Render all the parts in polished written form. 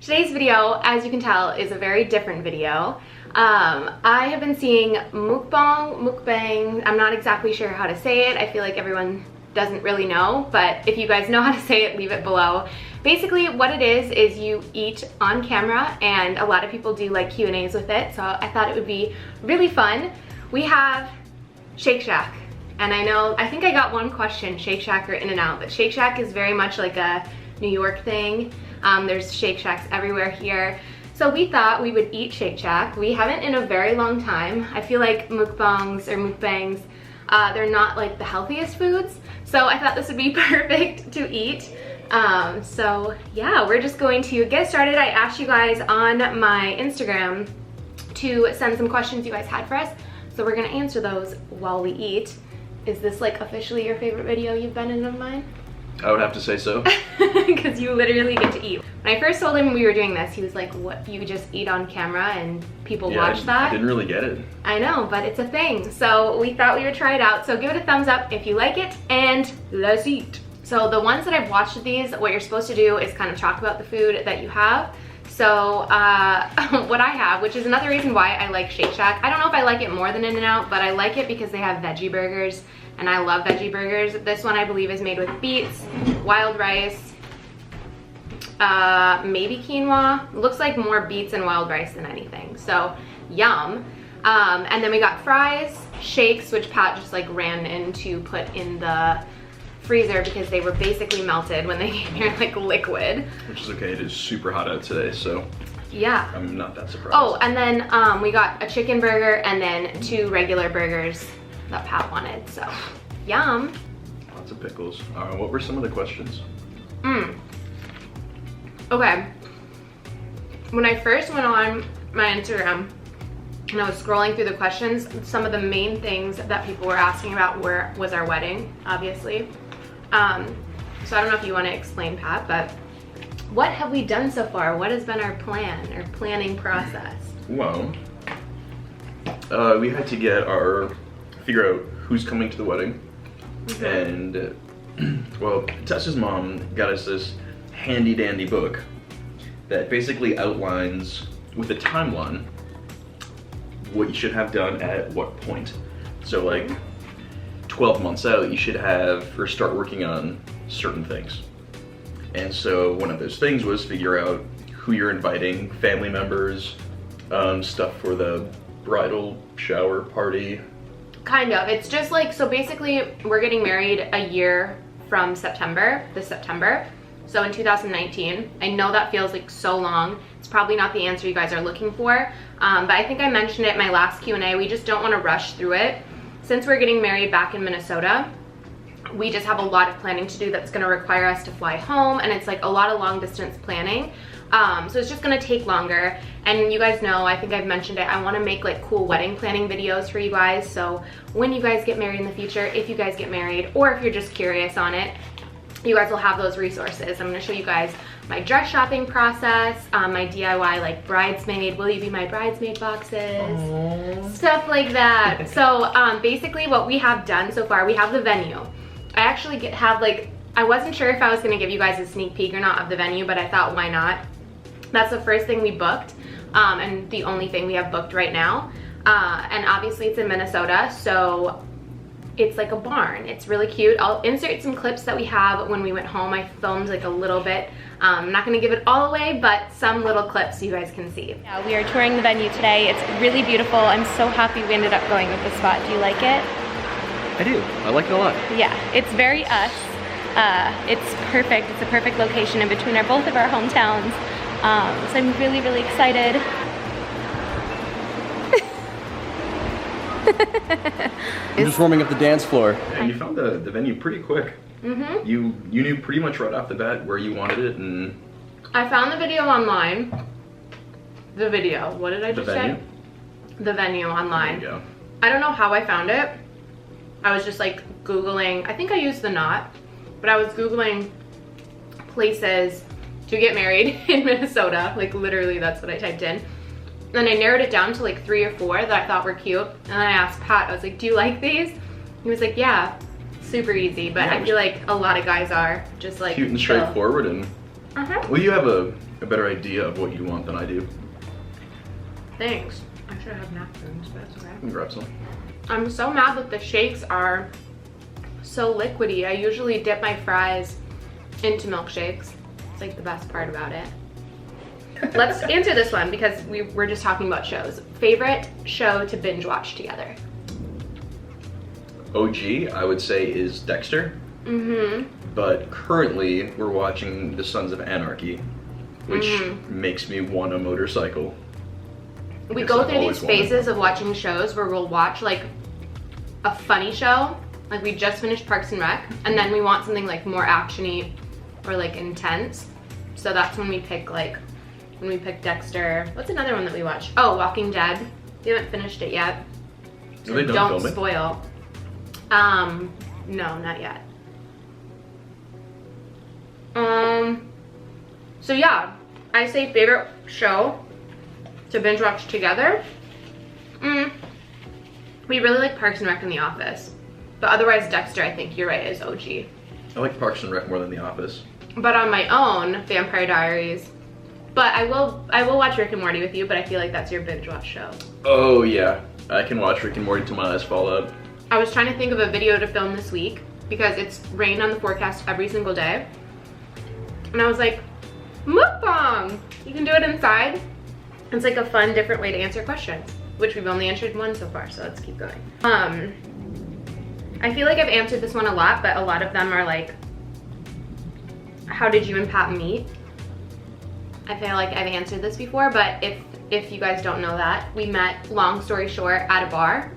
Today's video, as you can tell, is a very different video. I have been seeing MUKBANG, I'm not exactly sure how to say it. I feel like everyone doesn't really know, but if you guys know how to say it, leave it below. Basically what it is you eat on camera, and a lot of people do like Q&As with it, so I thought it would be really fun. We have Shake Shack, and I think I got one question, Shake Shack or In-N-Out, but Shake Shack is very much like a New York thing. There's Shake Shacks everywhere here. So we thought we would eat Shake Shack. We haven't in a very long time. I feel like MUKBANGs, they're not like the healthiest foods. So I thought this would be perfect to eat. So yeah, we're just going to get started. I asked you guys on my Instagram to send some questions you guys had for us. So we're gonna answer those while we eat. Is this like officially your favorite video you've been in of mine? I would have to say so. Because you literally get to eat. When I first told him we were doing this, he was like, what, you just eat on camera and people watch that? I didn't really get it. I know, but it's a thing. So we thought we would try it out. So give it a thumbs up if you like it, and let's eat. So the ones that I've watched of these, what you're supposed to do is kind of talk about the food that you have. So what I have, which is another reason why I like Shake Shack. I don't know if I like it more than In-N-Out, but I like it because they have veggie burgers, and I love veggie burgers. This one I believe is made with beets, wild rice, maybe quinoa. Looks like more beets and wild rice than anything, so yum. And then we got fries, shakes, which Pat just like ran in to put in the freezer because they were basically melted when they came here, like liquid. Which is okay, it is super hot out today, so yeah, I'm not that surprised. Oh, and then we got a chicken burger and then 2 regular burgers that Pat wanted, so yum. Lots of pickles. What were some of the questions? Okay, when I first went on my Instagram and I was scrolling through the questions, some of the main things that people were asking about was our wedding, obviously. So I don't know if you want to explain, Pat, but what have we done so far? What has been our plan or planning process? Well, we had to figure out who's coming to the wedding. And well, Tessa's mom got us this handy dandy book that basically outlines with a timeline what you should have done at what point. So like 12 months out, you should have or start working on certain things. And so one of those things was figure out who you're inviting, family members, stuff for the bridal shower party. Kind of. It's just like, so basically we're getting married a year from this September. So in 2019, I know that feels like so long. It's probably not the answer you guys are looking for, but I think I mentioned it in my last Q&A. We just don't want to rush through it. Since we're getting married back in Minnesota, we just have a lot of planning to do that's going to require us to fly home, and it's like a lot of long distance planning. So it's just going to take longer, and you guys know, I think I've mentioned it, I want to make like cool wedding planning videos for you guys. So when you guys get married in the future, if you guys get married, or if you're just curious on it, you guys will have those resources. I'm going to show you guys my dress shopping process, my DIY like bridesmaid, will you be my bridesmaid boxes, aww, stuff like that. So basically what we have done so far, we have the venue. I actually have like, I wasn't sure if I was going to give you guys a sneak peek or not of the venue, but I thought why not. That's the first thing we booked, and the only thing we have booked right now. And obviously it's in Minnesota, so it's like a barn. It's really cute. I'll insert some clips that we have when we went home. I filmed like a little bit. I'm not gonna give it all away, but some little clips so you guys can see. Yeah, we are touring the venue today. It's really beautiful. I'm so happy we ended up going with this spot. Do you like it? I do. I like it a lot. Yeah, it's very us. It's perfect. It's a perfect location in between both of our hometowns. So I'm really, really excited. I'm just warming up the dance floor. Yeah, you found the venue pretty quick. You knew pretty much right off the bat where you wanted it, and I found the video online. The video. What did I just say? The venue online. There you go. I don't know how I found it. I was just like Googling. I think I used the Knot, but I was Googling places to get married in Minnesota. Like literally, that's what I typed in. And I narrowed it down to like 3 or 4 that I thought were cute. And then I asked Pat, I was like, do you like these? He was like, yeah, super easy. But yeah, I feel like a lot of guys are just like cute and straightforward. And well, you have a a better idea of what you want than I do. Thanks. I should have napkins, but it's okay. I can grab some. I'm so mad that the shakes are so liquidy. I usually dip my fries into milkshakes. It's like the best part about it. Let's answer this one because we were just talking about shows. Favorite show to binge watch together? OG, I would say, is Dexter. But currently, we're watching The Sons of Anarchy, which makes me want a motorcycle. We go through these phases of watching shows where we'll watch like a funny show, like we just finished Parks and Rec, and then we want something like more actiony or like intense. So that's when we pick Dexter. What's another one that we watch? Oh, Walking Dead. We haven't finished it yet. So Are they done don't filming? spoil. No, not yet. So yeah, I say favorite show to binge watch together. We really like Parks and Rec and The Office. But otherwise Dexter, I think you're right, is OG. I like Parks and Rec more than The Office. But on my own, Vampire Diaries. But I will watch Rick and Morty with you, but I feel like that's your binge watch show. Oh yeah, I can watch Rick and Morty till my eyes fall out. I was trying to think of a video to film this week because it's rain on the forecast every single day. And I was like, mukbang! You can do it inside. It's like a fun, different way to answer questions, which we've only answered one so far, so let's keep going. I feel like I've answered this one a lot, but a lot of them are like, how did you and Pat meet? I feel like I've answered this before, but if you guys don't know that, we met, long story short, at a bar.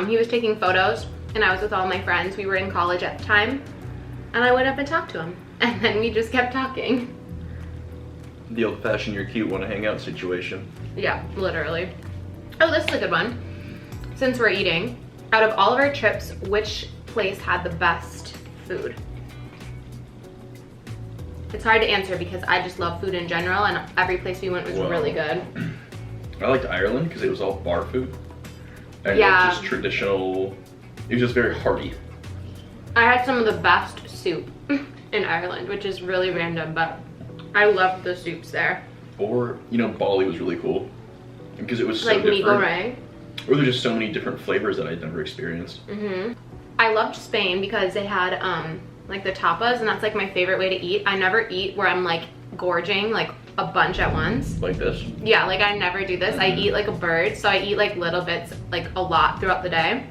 He was taking photos, and I was with all my friends. We were in college at the time, and I went up and talked to him, and then we just kept talking. The old-fashioned you're cute, wanna hang out situation. Yeah, literally. Oh, this is a good one. Since we're eating, out of all of our trips, which place had the best food? It's hard to answer because I just love food in general, and every place we went was really good. I liked Ireland because it was all bar food. And Yeah. just traditional, it was just very hearty. I had some of the best soup in Ireland, which is really random, but I loved the soups there. Or, you know, Bali was really cool because it was so Like different. meat goreng. Or there's just so many different flavors that I'd never experienced. I loved Spain because they had like the tapas, and that's like my favorite way to eat. I never eat where I'm like gorging like a bunch at once. Like this. Yeah, like I never do this. I eat like a bird, so I eat like little bits, like a lot throughout the day.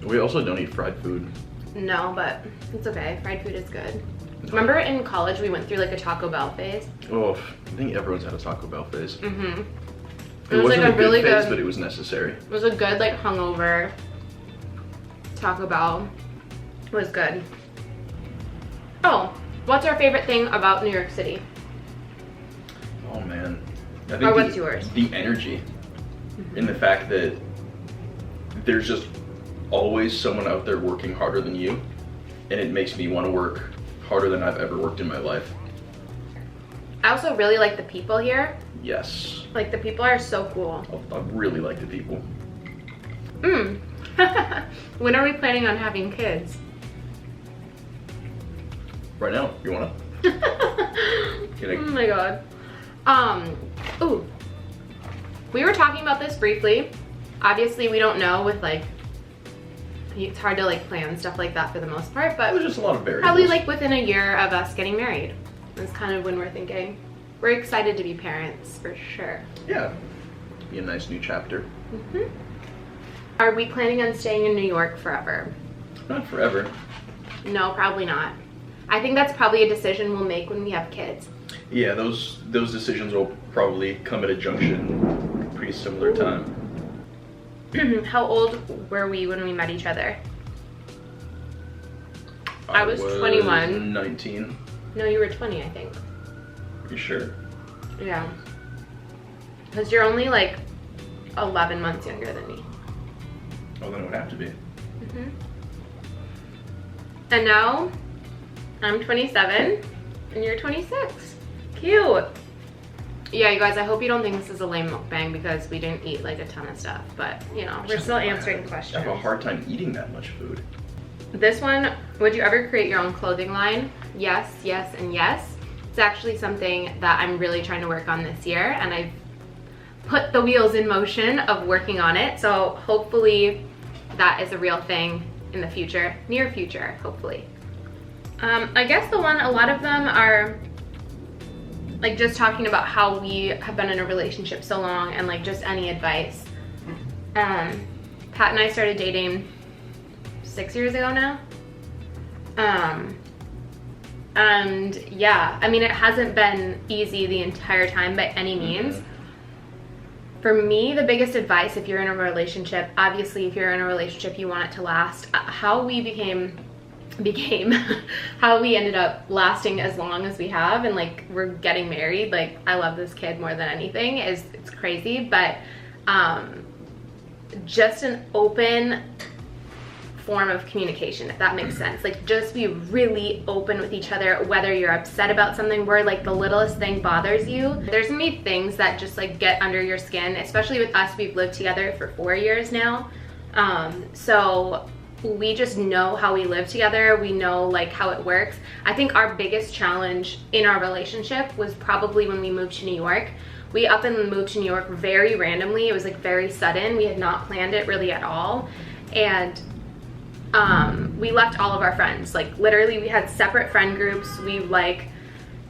We also don't eat fried food. No, but it's okay. Fried food is good. Remember in college we went through like a Taco Bell phase? Oh, I think everyone's had a Taco Bell phase. It It was wasn't like a a really good phase, good- but it was necessary. It was a good like hungover Taco Bell. It was good. Oh, what's our favorite thing about New York City? Oh man. I Or what's yours? The energy. And the fact that there's just always someone out there working harder than you. And it makes me want to work harder than I've ever worked in my life. I also really like the people here. Yes. Like the people are so cool. I really like the people. When are we planning on having kids? Right now, you wanna? Oh Kidding. my god. Ooh. We were talking about this briefly. Obviously we don't know with like, it's hard to like plan stuff like that for the most part, but There's just a lot of variables. probably like within a year of us getting married. That's kind of when we're thinking. We're excited to be parents for sure. Yeah. Be a nice new chapter. Are we planning on staying in New York forever? Not forever. No, probably not. I think that's probably a decision we'll make when we have kids. Yeah, those decisions will probably come at a junction pretty similar time. How old were we when we met each other? I was 21. 19. No, you were 20, I think. Are you sure? Yeah. Because you're only like 11 months younger than me. Oh, then it would have to be. And now I'm 27 and you're 26. Cute. Yeah, you guys, I hope you don't think this is a lame mukbang because we didn't eat like a ton of stuff, but you know, we're still answering I questions. have a hard time eating that much food. This one, would you ever create your own clothing line? Yes, yes, and yes. It's actually something that I'm really trying to work on this year, and I've put the wheels in motion of working on it. So hopefully that is a real thing in the future, near future, hopefully. I guess a lot of them are like just talking about how we have been in a relationship so long, and like just any advice. Pat and I started dating 6 years ago now. And yeah, I mean, it hasn't been easy the entire time by any means. For me, the biggest advice, if you're in a relationship, obviously if you're in a relationship you want it to last, how we became how we ended up lasting as long as we have, and like we're getting married, like I love this kid more than anything, it's crazy, but just an open form of communication, if that makes sense. Like just be really open with each other, whether you're upset about something where like the littlest thing bothers you. There's gonna be things that just like get under your skin, especially with us. We've lived together for 4 years now, so we just know how we live together. We know like how it works. I think our biggest challenge in our relationship was probably when we moved to New York. We up and moved to New York very randomly. It was like very sudden. We had not planned it really at all, and we left all of our friends. Like literally we had separate friend groups. We like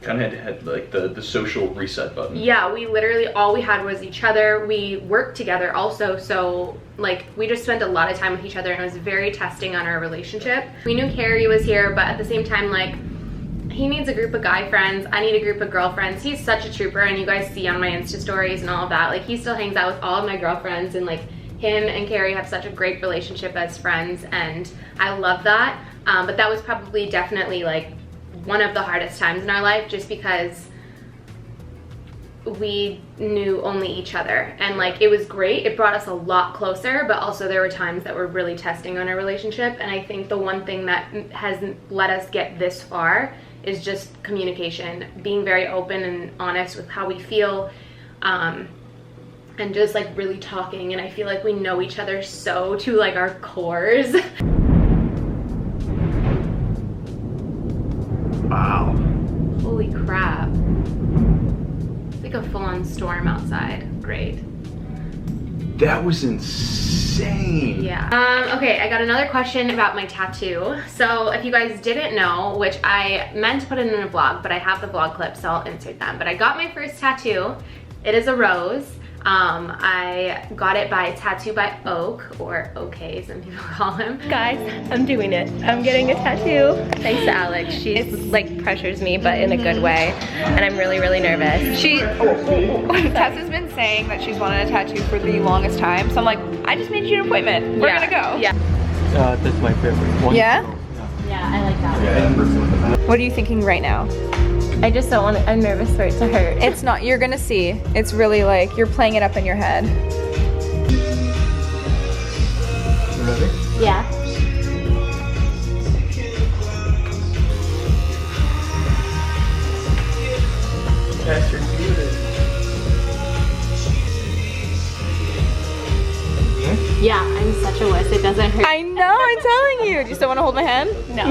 kind of had like the social reset button. Yeah, we literally, all we had was each other. We worked together also, so like we just spent a lot of time with each other, and it was very testing on our relationship. We knew Carrie was here, but at the same time, like he needs a group of guy friends, I need a group of girlfriends. He's such a trooper, and you guys see on my Insta stories and all of that, like he still hangs out with all of my girlfriends, and like him and Carrie have such a great relationship as friends, and I love that. But that was probably definitely like one of the hardest times in our life, just because we knew only each other, and like it was great. It brought us a lot closer, but also there were times that were really testing on our relationship. And I think the one thing that has let us get this far is just communication, being very open and honest with how we feel, and just like really talking. And I feel like we know each other so to like our cores. Wow. Holy crap. It's like a full-on storm outside. Great. That was insane. Yeah. Okay, I got another question about my tattoo. So if you guys didn't know, which I meant to put it in a vlog, but I have the vlog clip, so I'll insert them. But I got my first tattoo. It is a rose. I got it by Tattoo by Oak, or OK, some people call him. Guys, I'm doing it. I'm getting a tattoo. Thanks to Alex. She like pressures me, but in a good way. And I'm really, really nervous. Tessa's been saying that she's wanted a tattoo for the longest time. So I'm like, I just made you an appointment. We're gonna go. Yeah. That's my favorite one. Yeah? Yeah, I like that one. What are you thinking right now? I just don't want to, I'm nervous for it to hurt. It's not, you're gonna see. It's really like, you're playing it up in your head. Ready? Yeah. Yes, you're muted. Yeah, I'm such a wuss. It doesn't hurt. I know, I'm telling you. Do you still wanna hold my hand? No.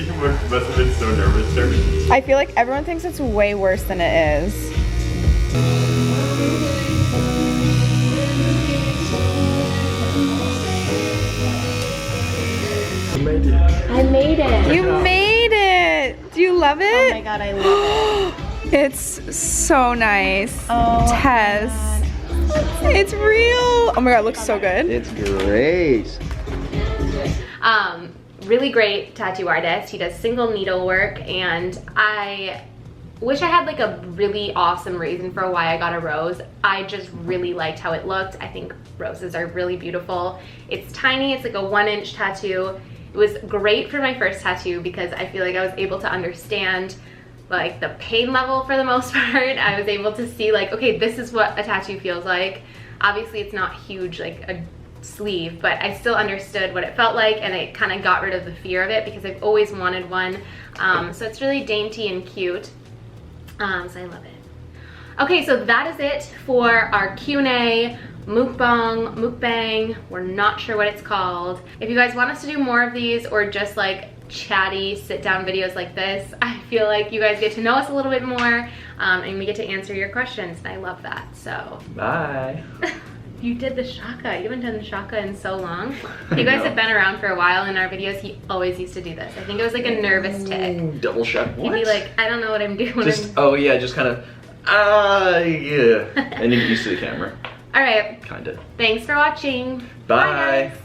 You must have been so nervous there. I feel like everyone thinks it's way worse than it is. You made it. I made it. You made it! Do you love Oh it? my god, I love it. It's so nice. Oh, Tess. It's real. Oh my god, it looks so good. It's great. Really great tattoo artist. He does single needle work, and I wish I had like a really awesome reason for why I got a rose. I just really liked how it looked. I think roses are really beautiful. It's tiny, it's like a 1-inch tattoo. It was great for my first tattoo because I feel like I was able to understand like the pain level for the most part. I was able to see like, okay, this is what a tattoo feels like. Obviously it's not huge like a sleeve, but I still understood what it felt like, and it kind of got rid of the fear of it because I've always wanted one. So it's really dainty and cute. So I love it. Okay, so that is it for our Q&A, mukbang, we're not sure what it's called. If you guys want us to do more of these, or just like chatty sit-down videos like this, I feel like you guys get to know us a little bit more, and we get to answer your questions, and I love that. So Bye. you did the shaka. You haven't done the shaka in so long. You guys have been around for a while. In our videos, he always used to do this. I think it was like a nervous tick. Double shot. He'd be like, I don't know what I'm doing. Oh yeah, just kind of, yeah. And you get used to the camera. All right. Kinda. Thanks for watching. Bye. Guys.